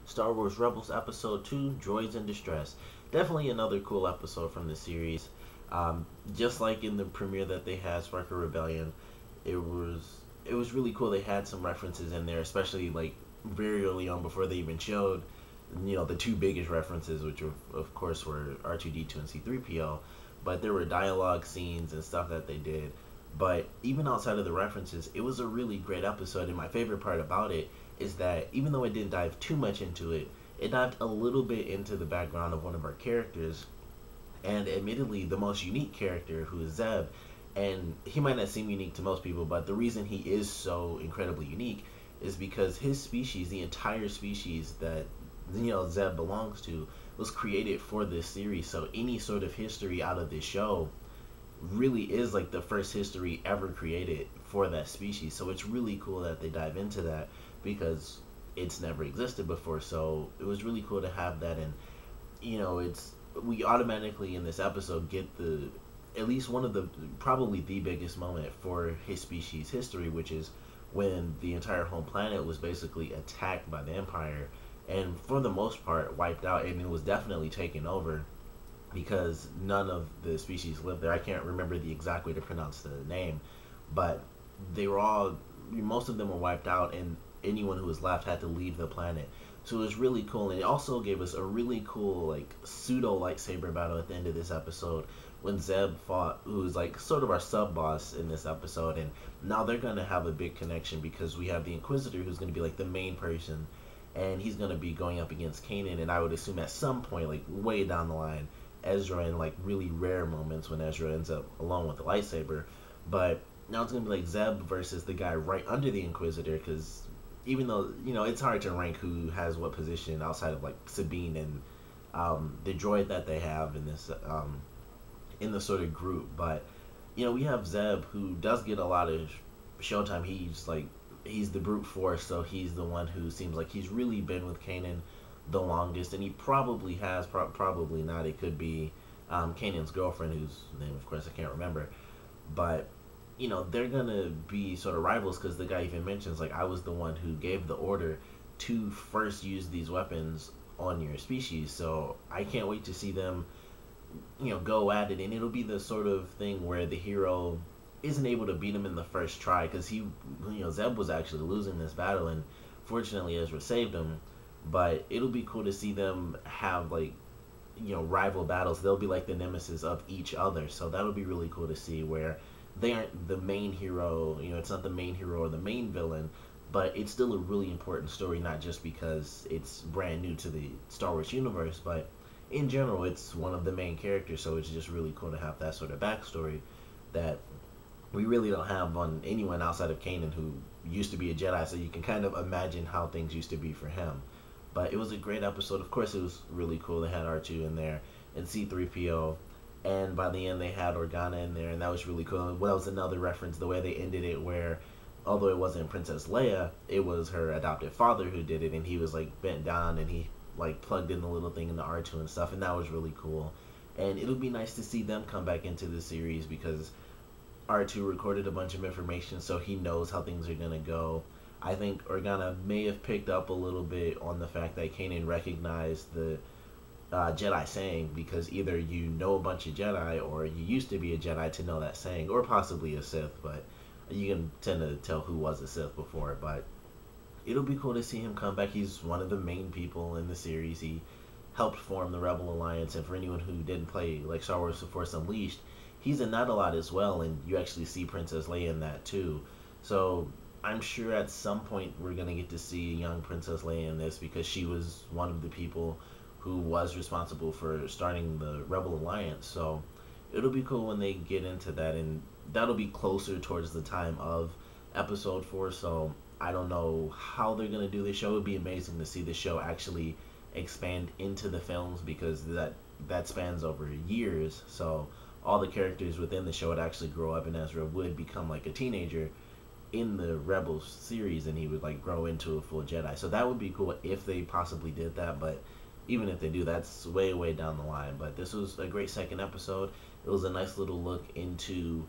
Star Wars Rebels Episode 2, Droids in Distress. Definitely another cool episode from the series. Just like in the premiere that they had, Spark of Rebellion, it was it was really cool. They had some references in there, especially like very early on before they even showed, the two biggest references, which of course were R2D2 and C3PO. But there were dialogue scenes and stuff that they did. But even outside of the references, it was a really great episode. And my favorite part about it is that even though it didn't dive too much into it, it dived a little bit into the background of one of our characters, and admittedly the most unique character, who is Zeb. And he might not seem unique to most people, but the reason he is so incredibly unique is because his species, the entire species that Zeb belongs to, was created for this series. So any sort of history out of this show really is like the first history ever created for that species. So it's really cool that they dive into that because it's never existed before. So it was really cool to have that. And it's we automatically in this episode get the at least one of the probably the biggest moment for his species history, which is when the entire home planet was basically attacked by the Empire and for the most part wiped out, and it was definitely taken over because none of the species lived there. I can't remember the exact way to pronounce the name, but they were all most of them were wiped out, and anyone who was left had to leave the planet. So it was really cool, and it also gave us a really cool like pseudo lightsaber battle at the end of this episode when Zeb fought, who's like sort of our sub boss in this episode, and now they're gonna have a big connection because we have the Inquisitor, who's gonna be like the main person, and he's gonna be going up against Kanan, and I would assume at some point, like way down the line, Ezra, in like really rare moments when Ezra ends up alone with the lightsaber. But now it's gonna be like Zeb versus the guy right under the Inquisitor, because even though it's hard to rank who has what position outside of like Sabine and the droid that they have in this sort of group. But we have Zeb, who does get a lot of showtime. He's the brute force, so he's the one who seems like he's really been with Kanan the longest, and he probably has, probably not. It could be Kanan's girlfriend, whose name, of course, I can't remember. But they're gonna be sort of rivals because the guy even mentions like I was the one who gave the order to first use these weapons on your species. So I can't wait to see them, go at it, and it'll be the sort of thing where the hero isn't able to beat him in the first try because Zeb was actually losing this battle, and fortunately Ezra saved him. But it'll be cool to see them have like rival battles. They'll be like the nemesis of each other, so that'll be really cool to see where they aren't the main hero. It's not the main hero or the main villain, but it's still a really important story, not just because it's brand new to the Star Wars universe, but in general it's one of the main characters. So it's just really cool to have that sort of backstory that we really don't have on anyone outside of Kanan, who used to be a Jedi, so you can kind of imagine how things used to be for him. But it was a great episode. Of course, it was really cool. They had R2 in there and C3PO, and by the end they had Organa in there, and that was really cool. And that was another reference, the way they ended it, where although it wasn't Princess Leia, it was her adopted father who did it, and he was like bent down and he like plugged in the little thing in the R2 and stuff, and that was really cool. And it'll be nice to see them come back into the series because R2 recorded a bunch of information, so he knows how things are gonna go. I think Organa may have picked up a little bit on the fact that Kanan recognized the Jedi saying, because either you know a bunch of Jedi or you used to be a Jedi to know that saying, or possibly a Sith, but you can tend to tell who was a Sith before. But it'll be cool to see him come back. He's one of the main people in the series. He helped form the Rebel Alliance, and for anyone who didn't play like Star Wars The Force Unleashed, he's in that a lot as well, and you actually see Princess Leia in that too. So I'm sure at some point we're going to get to see young Princess Leia in this, because she was one of the people who was responsible for starting the Rebel Alliance. So it'll be cool when they get into that, and that'll be closer towards the time of episode 4. So I don't know how they're going to do this show. It would be amazing to see the show actually expand into the films, because that spans over years. So all the characters within the show would actually grow up, and Ezra would become like a teenager in the Rebels series, and he would like grow into a full Jedi. So that would be cool if they possibly did that, but even if they do, that's way down the line. But this was a great second episode. It was a nice little look into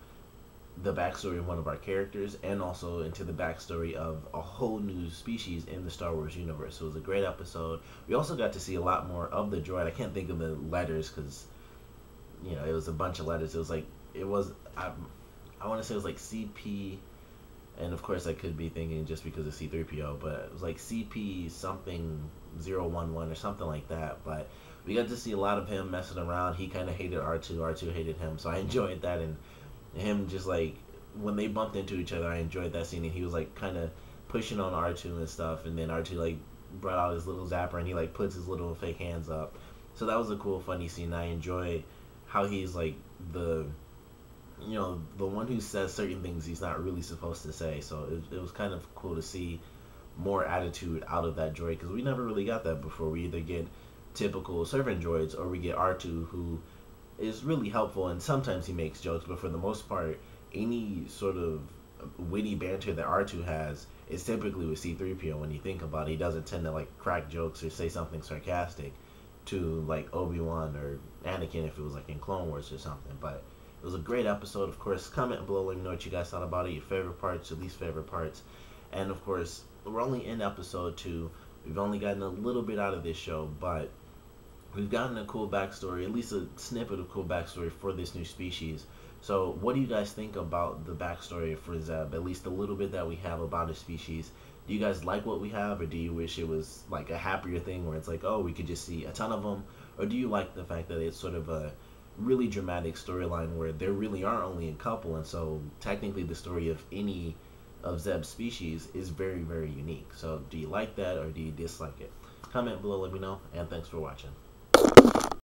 the backstory of one of our characters and also into the backstory of a whole new species in the Star Wars universe. So it was a great episode. We also got to see a lot more of the droid. I can't think of the letters because, you know, it was a bunch of letters. It was like, it was, I want to say it was like CP, and of course I could be thinking just because of C3PO, but it was like CP something 011 or something like that. But we got to see a lot of him messing around. He kind of hated R2, R2 hated him, so I enjoyed that. And him just like, when they bumped into each other, I enjoyed that scene. And he was like kind of pushing on R2 and stuff, and then R2 like brought out his little zapper and he like puts his little fake hands up. So that was a cool funny scene. I enjoy how he's like the, you know, the one who says certain things he's not really supposed to say. So it was kind of cool to see more attitude out of that droid, because we never really got that before. We either get typical servant droids or we get R2, who is really helpful, and sometimes he makes jokes, but for the most part, any sort of witty banter that R2 has is typically with C3PO. When you think about it, he doesn't tend to like crack jokes or say something sarcastic to like Obi-Wan or Anakin if it was like in Clone Wars or something. But it was a great episode. Of course, comment below, let me know what you guys thought about it, your favorite parts, your least favorite parts. And of course, we're only in episode 2. We've only gotten a little bit out of this show, but we've gotten a cool backstory, at least a snippet of cool backstory for this new species. So what do you guys think about the backstory for Zeb, at least a little bit that we have about his species? Do you guys like what we have, or do you wish it was like a happier thing where it's like, oh, we could just see a ton of them? Or do you like the fact that it's sort of a really dramatic storyline where there really are only a couple, and so technically the story of any of Zeb's species is very, very unique? So do you like that or do you dislike it? Comment below, let me know, and thanks for watching.